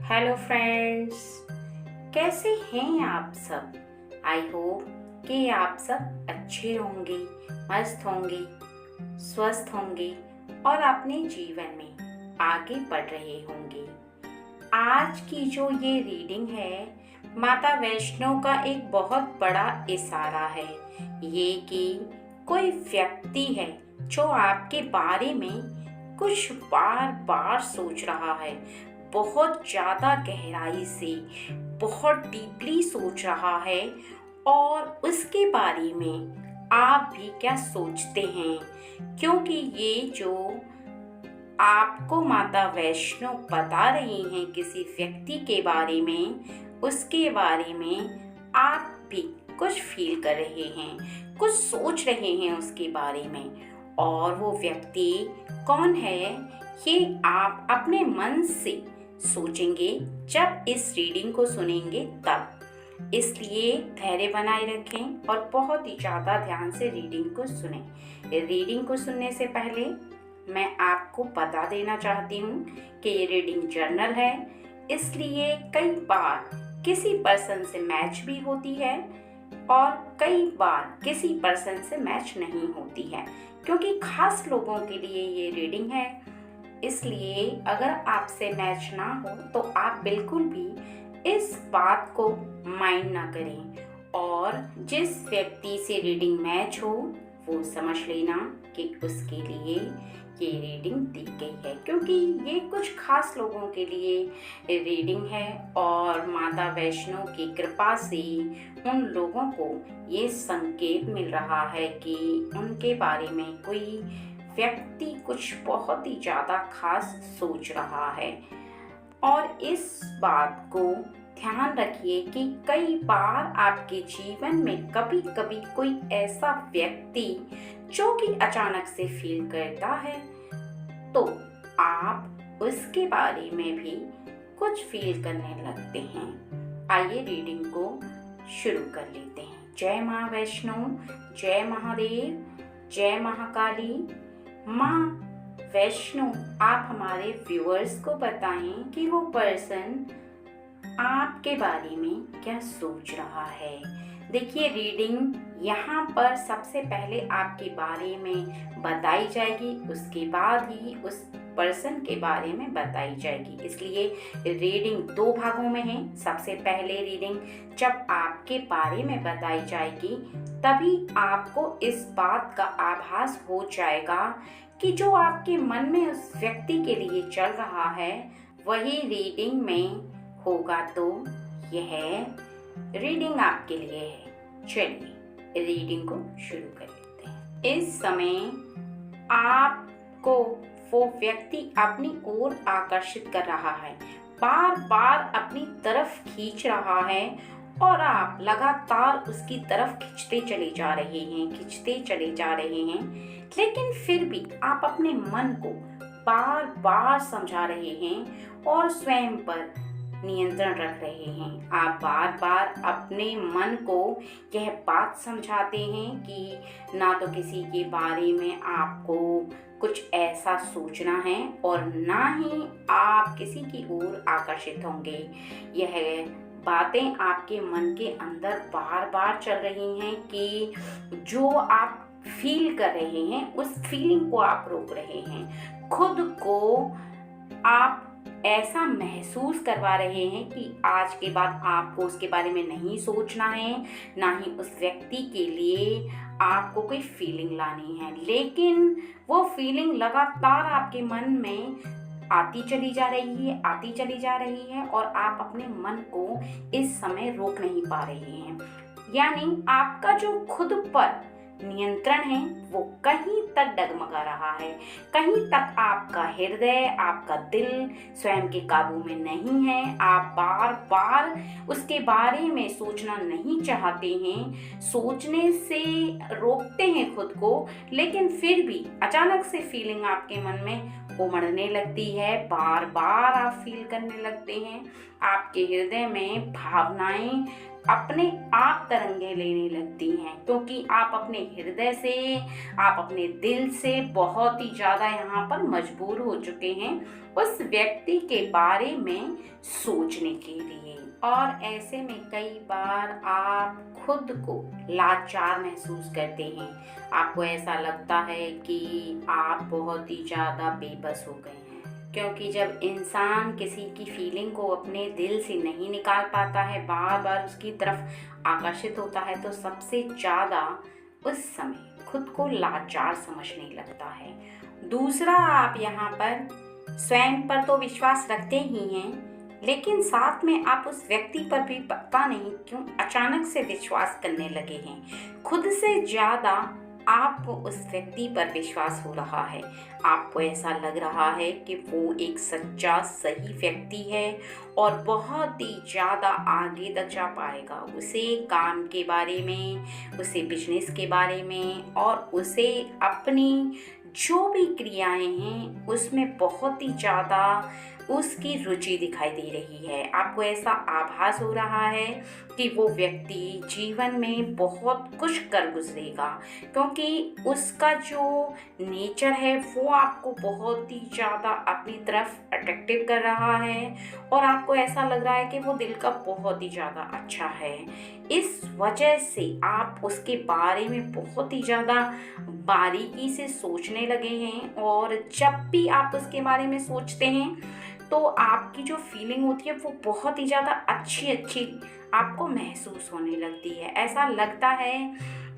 Hello friends, कैसे हैं आप सब। आई होप कि आप सब अच्छे होंगे, मस्त होंगे, स्वस्थ होंगे और अपने जीवन में आगे बढ़ रहे होंगे। आज की जो ये रीडिंग है, माता वैष्णो का एक बहुत बड़ा इशारा है ये कि कोई व्यक्ति है जो आपके बारे में कुछ बार बार सोच रहा है, बहुत ज़्यादा गहराई से, बहुत डीपली सोच रहा है। और उसके बारे में आप भी क्या सोचते हैं, क्योंकि ये जो आपको माता वैष्णो बता रही हैं किसी व्यक्ति के बारे में, उसके बारे में आप भी कुछ फील कर रहे हैं, कुछ सोच रहे हैं उसके बारे में। और वो व्यक्ति कौन है ये आप अपने मन से सोचेंगे जब इस रीडिंग को सुनेंगे तब। इसलिए धैर्य बनाए रखें और बहुत ही ज़्यादा ध्यान से रीडिंग को सुनें। रीडिंग को सुनने से पहले मैं आपको बता देना चाहती हूँ कि ये रीडिंग जर्नल है, इसलिए कई बार किसी पर्सन से मैच भी होती है और कई बार किसी पर्सन से मैच नहीं होती है, क्योंकि खास लोगों के लिए ये रीडिंग है। इसलिए अगर आपसे मैच ना हो तो आप बिल्कुल भी इस बात को माइंड ना करें और जिस व्यक्ति से रीडिंग मैच हो वो समझ लेना कि उसके लिए ये रीडिंग दी गई है, क्योंकि ये कुछ खास लोगों के लिए रीडिंग है और माता वैष्णो की कृपा से उन लोगों को ये संकेत मिल रहा है कि उनके बारे में कोई व्यक्ति कुछ बहुत ही ज़्यादा खास सोच रहा है। और इस बात को ध्यान रखिए कि कई बार आपके जीवन में कभी कभी कोई ऐसा व्यक्ति जो कि अचानक से फील करता है, तो आप उसके बारे में भी कुछ फील करने लगते हैं। आइए रीडिंग को शुरू कर लेते हैं। जय माँ वैष्णो, जय महादेव, जय महाकाली। माँ वैष्णो, आप हमारे व्यूअर्स को बताएं कि वो पर्सन आपके बारे में क्या सोच रहा है। देखिए, रीडिंग यहाँ पर सबसे पहले आपके बारे में बताई जाएगी, उसके बाद ही उस पर्सन के बारे में बताई जाएगी। इसलिए रीडिंग दो भागों में है। सबसे पहले रीडिंग जब आपके बारे में बताई जाएगी तभी आपको इस बात का आभास हो जाएगा कि जो आपके मन में उस व्यक्ति के लिए चल रहा है वही रीडिंग में होगा। तो यह रीडिंग आपके लिए है। चलिए रीडिंग को शुरू कर लेते हैं। इस समय आपको वो व्यक्ति अपनी ओर आकर्षित कर रहा है, बार बार अपनी तरफ खींच रहा है और आप लगातार उसकी तरफ खींचते चले जा रहे हैं, लेकिन फिर भी आप अपने मन को बार बार समझा रहे हैं और स्वयं पर नियंत्रण रख रहे हैं। आप बार बार अपने मन को यह बात समझाते हैं कि ना तो किसी के बारे में आपको कुछ ऐसा सोचना है और ना ही आप किसी की ओर आकर्षित होंगे। यह बातें आपके मन के अंदर बार बार चल रही हैं कि जो आप फील कर रहे हैं उस फीलिंग को आप रोक रहे हैं। खुद को आप ऐसा महसूस करवा रहे हैं कि आज के बाद आपको उसके बारे में नहीं सोचना है, ना ही उस व्यक्ति के लिए आपको कोई फीलिंग लानी है। लेकिन वो फीलिंग लगातार आपके मन में आती चली जा रही है और आप अपने मन को इस समय रोक नहीं पा रहे हैं। यानी आपका जो खुद पर नियंत्रण है वो कहीं तक डगमगा रहा है, कहीं तक आपका हृदय, आपका दिल स्वयं के काबू में नहीं है। आप बार बार उसके बारे में सोचना नहीं चाहते हैं, सोचने से रोकते हैं खुद को, लेकिन फिर भी अचानक से फीलिंग आपके मन में उमड़ने लगती है। बार बार आप फील करने लगते हैं, आपके हृदय में भावनाएं अपने आप तरंगे लेने लगती हैं, क्योंकि आप अपने हृदय से, आप अपने दिल से बहुत ही ज़्यादा यहाँ पर मजबूर हो चुके हैं उस व्यक्ति के बारे में सोचने के लिए। और ऐसे में कई बार आप खुद को लाचार महसूस करते हैं। आपको ऐसा लगता है कि आप बहुत ही ज़्यादा बेबस हो गए हैं, क्योंकि जब इंसान किसी की फीलिंग को अपने दिल से नहीं निकाल पाता है, बार बार उसकी तरफ आकर्षित होता है, तो सबसे ज़्यादा उस समय खुद को लाचार समझने लगता है। दूसरा, आप यहाँ पर स्वयं पर तो विश्वास रखते ही हैं, लेकिन साथ में आप उस व्यक्ति पर भी पता नहीं क्यों अचानक से विश्वास करने लगे हैं। खुद से ज़्यादा आपको उस व्यक्ति पर विश्वास हो रहा है। आपको ऐसा लग रहा है कि वो एक सच्चा सही व्यक्ति है और बहुत ही ज़्यादा आगे तक जा पाएगा। उसे काम के बारे में, उसे बिजनेस के बारे में और उसे अपनी जो भी क्रियाएं हैं उसमें बहुत ही ज़्यादा उसकी रुचि दिखाई दे रही है। आपको ऐसा आभास हो रहा है कि वो व्यक्ति जीवन में बहुत कुछ कर गुजरेगा, क्योंकि उसका जो नेचर है वो आपको बहुत ही ज़्यादा अपनी तरफ अट्रैक्टिव कर रहा है और आपको ऐसा लग रहा है कि वो दिल का बहुत ही ज़्यादा अच्छा है। इस वजह से आप उसके बारे में बहुत ही ज़्यादा बारीकी से सोचने लगे हैं और जब भी आप उसके बारे में सोचते हैं तो आपकी जो फीलिंग होती है वो बहुत ही ज़्यादा अच्छी आपको महसूस होने लगती है। ऐसा लगता है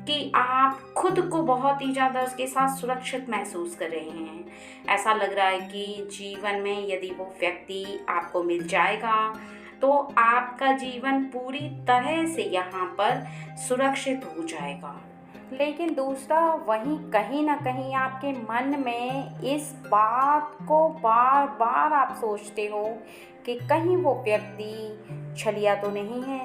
कि आप खुद को बहुत ही ज़्यादा उसके साथ सुरक्षित महसूस कर रहे हैं। ऐसा लग रहा है कि जीवन में यदि वो व्यक्ति आपको मिल जाएगा तो आपका जीवन पूरी तरह से यहाँ पर सुरक्षित हो जाएगा। लेकिन दूसरा, वहीं कहीं ना कहीं आपके मन में इस बात को बार बार आप सोचते हो कि कहीं वो व्यक्ति छलिया तो नहीं है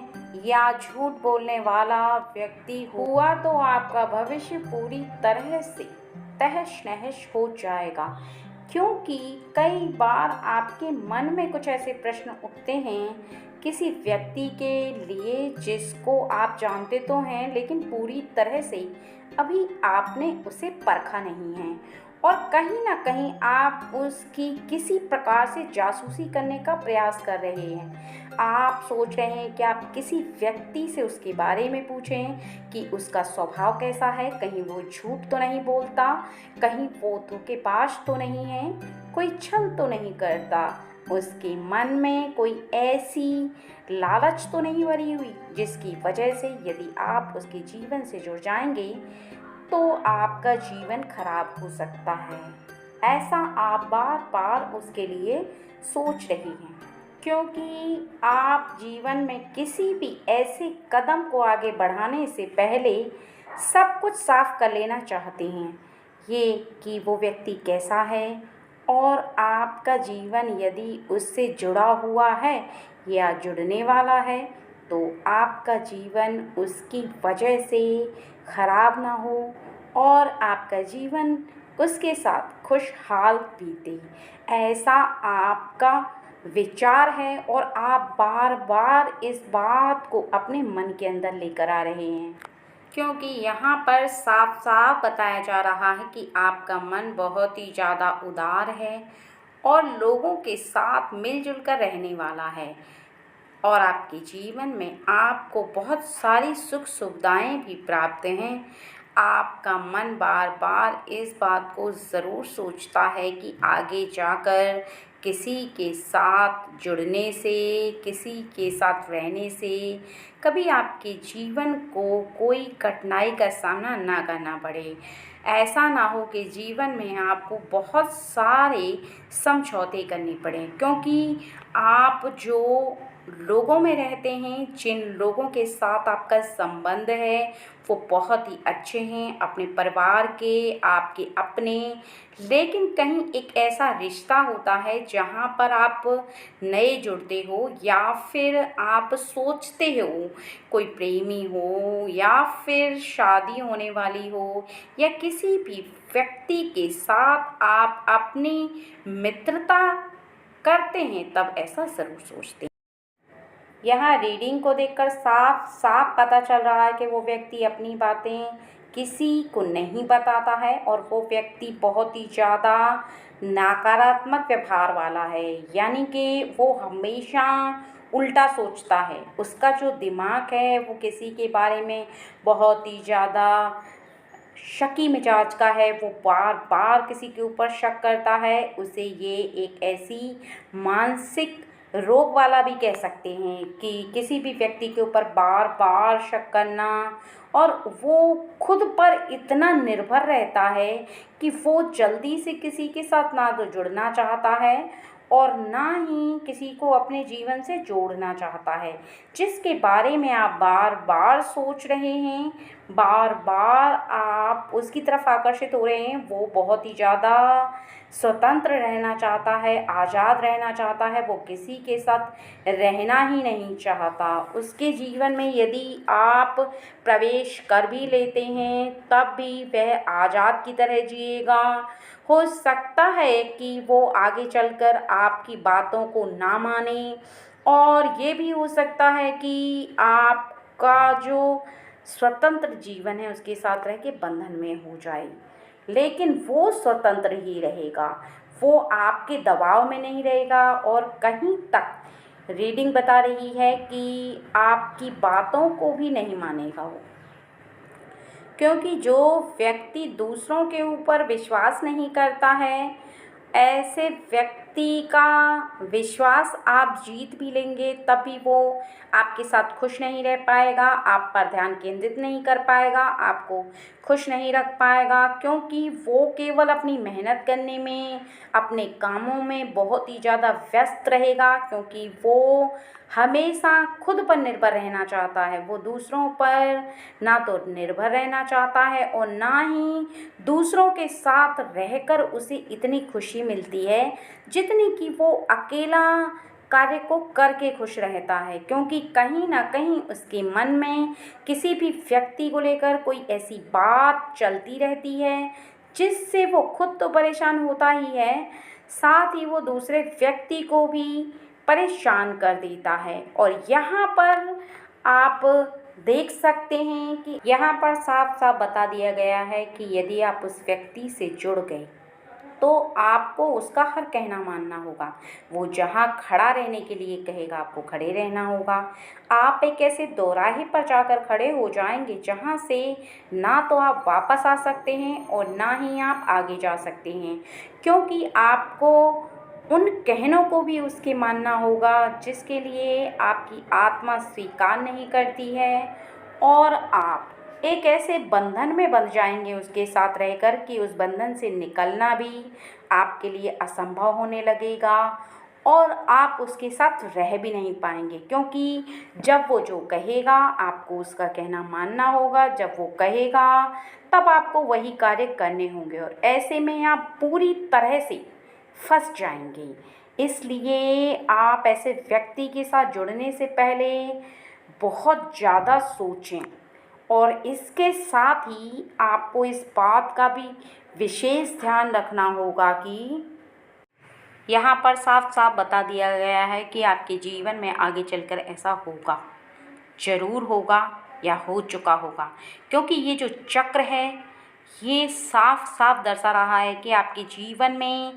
या झूठ बोलने वाला व्यक्ति हुआ तो आपका भविष्य पूरी तरह से तहस नहस हो जाएगा। क्योंकि कई बार आपके मन में कुछ ऐसे प्रश्न उठते हैं किसी व्यक्ति के लिए जिसको आप जानते तो हैं, लेकिन पूरी तरह से अभी आपने उसे परखा नहीं है और कहीं ना कहीं आप उसकी किसी प्रकार से जासूसी करने का प्रयास कर रहे हैं। आप सोच रहे हैं कि आप किसी व्यक्ति से उसके बारे में पूछें कि उसका स्वभाव कैसा है, कहीं वो झूठ तो नहीं बोलता, कहीं वो धोखेबाज तो नहीं है, कोई छल तो नहीं करता, उसके मन में कोई ऐसी लालच तो नहीं भरी हुई जिसकी वजह से यदि आप उसके जीवन से जुड़ जाएंगे तो आपका जीवन खराब हो सकता है। ऐसा आप बार बार उसके लिए सोच रही हैं, क्योंकि आप जीवन में किसी भी ऐसे कदम को आगे बढ़ाने से पहले सब कुछ साफ कर लेना चाहते हैं। ये कि वो व्यक्ति कैसा है और आपका जीवन यदि उससे जुड़ा हुआ है या जुड़ने वाला है तो आपका जीवन उसकी वजह से खराब ना हो और आपका जीवन उसके साथ खुशहाल बीते। ऐसा आपका विचार है और आप बार बार इस बात को अपने मन के अंदर लेकर आ रहे हैं, क्योंकि यहाँ पर साफ साफ बताया जा रहा है कि आपका मन बहुत ही ज़्यादा उदार है और लोगों के साथ मिलजुल कर रहने वाला है और आपके जीवन में आपको बहुत सारी सुख सुविधाएं भी प्राप्त हैं। आपका मन बार बार इस बात को ज़रूर सोचता है कि आगे जाकर किसी के साथ जुड़ने से, किसी के साथ रहने से कभी आपके जीवन को कोई कठिनाई का सामना ना करना पड़े। ऐसा ना हो कि जीवन में आपको बहुत सारे समझौते करने पड़े, क्योंकि आप जो लोगों में रहते हैं, जिन लोगों के साथ आपका संबंध है वो बहुत ही अच्छे हैं, अपने परिवार के, आपके अपने, लेकिन कहीं एक ऐसा रिश्ता होता है जहाँ पर आप नए जुड़ते हो या फिर आप सोचते हो कोई प्रेमी हो या फिर शादी होने वाली हो या किसी भी व्यक्ति के साथ आप अपनी मित्रता करते हैं, तब ऐसा ज़रूर सोचते हैं। यहाँ रीडिंग को देखकर साफ साफ पता चल रहा है कि वो व्यक्ति अपनी बातें किसी को नहीं बताता है और वो व्यक्ति बहुत ही ज़्यादा नकारात्मक व्यवहार वाला है, यानी कि वो हमेशा उल्टा सोचता है। उसका जो दिमाग है वो किसी के बारे में बहुत ही ज़्यादा शकी मिजाज का है, वो बार बार किसी के ऊपर शक करता है। उसे ये एक ऐसी मानसिक रोग वाला भी कह सकते हैं कि किसी भी व्यक्ति के ऊपर बार बार शक करना, और वो खुद पर इतना निर्भर रहता है कि वो जल्दी से किसी के साथ ना तो जुड़ना चाहता है और ना ही किसी को अपने जीवन से जोड़ना चाहता है। जिसके बारे में आप बार बार सोच रहे हैं, बार बार आप उसकी तरफ आकर्षित हो रहे हैं, वो बहुत ही ज़्यादा स्वतंत्र रहना चाहता है, आज़ाद रहना चाहता है, वो किसी के साथ रहना ही नहीं चाहता। उसके जीवन में यदि आप प्रवेश कर भी लेते हैं तब भी वह आज़ाद की तरह जिएगा। हो सकता है कि वो आगे चलकर आपकी बातों को ना माने, और ये भी हो सकता है कि आपका जो स्वतंत्र जीवन है उसके साथ रह के बंधन में हो जाए, लेकिन वो स्वतंत्र ही रहेगा, वो आपके दबाव में नहीं रहेगा। और कहीं तक रीडिंग बता रही है कि आपकी बातों को भी नहीं मानेगा वो, क्योंकि जो व्यक्ति दूसरों के ऊपर विश्वास नहीं करता है, ऐसे व्यक्ति का विश्वास आप जीत भी लेंगे तब भी वो आपके साथ खुश नहीं रह पाएगा, आप पर ध्यान केंद्रित नहीं कर पाएगा, आपको खुश नहीं रख पाएगा, क्योंकि वो केवल अपनी मेहनत करने में, अपने कामों में बहुत ही ज़्यादा व्यस्त रहेगा, क्योंकि वो हमेशा खुद पर निर्भर रहना चाहता है। वो दूसरों पर ना तो निर्भर रहना चाहता है और ना ही दूसरों के साथ रहकर उसे इतनी खुशी मिलती है जितनी कि वो अकेला कार्य को करके खुश रहता है, क्योंकि कहीं ना कहीं उसके मन में किसी भी व्यक्ति को लेकर कोई ऐसी बात चलती रहती है जिससे वो खुद तो परेशान होता ही है, साथ ही वो दूसरे व्यक्ति को भी परेशान कर देता है। और यहाँ पर आप देख सकते हैं कि यहाँ पर साफ साफ बता दिया गया है कि यदि आप उस व्यक्ति से जुड़ गए तो आपको उसका हर कहना मानना होगा। वो जहाँ खड़ा रहने के लिए कहेगा आपको खड़े रहना होगा। आप एक ऐसे दोराहे पर जाकर खड़े हो जाएंगे जहाँ से ना तो आप वापस आ सकते हैं और ना ही आप आगे जा सकते हैं, क्योंकि आपको उन कहनों को भी उसके मानना होगा जिसके लिए आपकी आत्मा स्वीकार नहीं करती है। और आप एक ऐसे बंधन में बंध जाएंगे उसके साथ रहकर कि उस बंधन से निकलना भी आपके लिए असंभव होने लगेगा, और आप उसके साथ रह भी नहीं पाएंगे, क्योंकि जब वो जो कहेगा आपको उसका कहना मानना होगा, जब वो कहेगा तब आपको वही कार्य करने होंगे, और ऐसे में आप पूरी तरह से फंस जाएंगे। इसलिए आप ऐसे व्यक्ति के साथ जुड़ने से पहले बहुत ज़्यादा सोचें, और इसके साथ ही आपको इस बात का भी विशेष ध्यान रखना होगा कि यहाँ पर साफ साफ बता दिया गया है कि आपके जीवन में आगे चलकर ऐसा होगा, ज़रूर होगा या हो चुका होगा, क्योंकि ये जो चक्र है ये साफ साफ दर्शा रहा है कि आपके जीवन में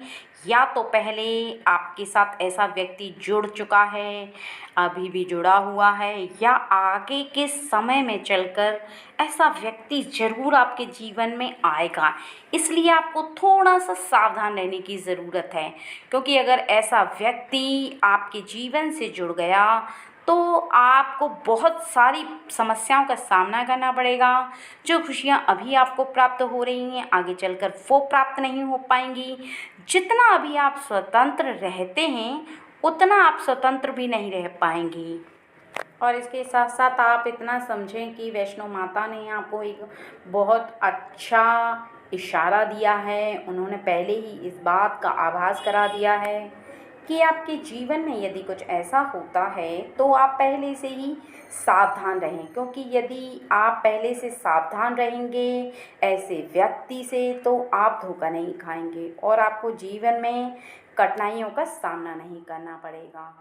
या तो पहले आपके साथ ऐसा व्यक्ति जुड़ चुका है, अभी भी जुड़ा हुआ है, या आगे के समय में चलकर ऐसा व्यक्ति ज़रूर आपके जीवन में आएगा। इसलिए आपको थोड़ा सा सावधान रहने की ज़रूरत है, क्योंकि अगर ऐसा व्यक्ति आपके जीवन से जुड़ गया तो आपको बहुत सारी समस्याओं का सामना करना पड़ेगा। जो खुशियाँ अभी आपको प्राप्त हो रही हैं आगे चलकर वो प्राप्त नहीं हो पाएंगी। जितना अभी आप स्वतंत्र रहते हैं उतना आप स्वतंत्र भी नहीं रह पाएंगे। और इसके साथ साथ आप इतना समझें कि वैष्णो माता ने आपको एक बहुत अच्छा इशारा दिया है। उन्होंने पहले ही इस बात का आभास करा दिया है कि आपके जीवन में यदि कुछ ऐसा होता है तो आप पहले से ही सावधान रहें, क्योंकि यदि आप पहले से सावधान रहेंगे ऐसे व्यक्ति से तो आप धोखा नहीं खाएंगे और आपको जीवन में कठिनाइयों का सामना नहीं करना पड़ेगा।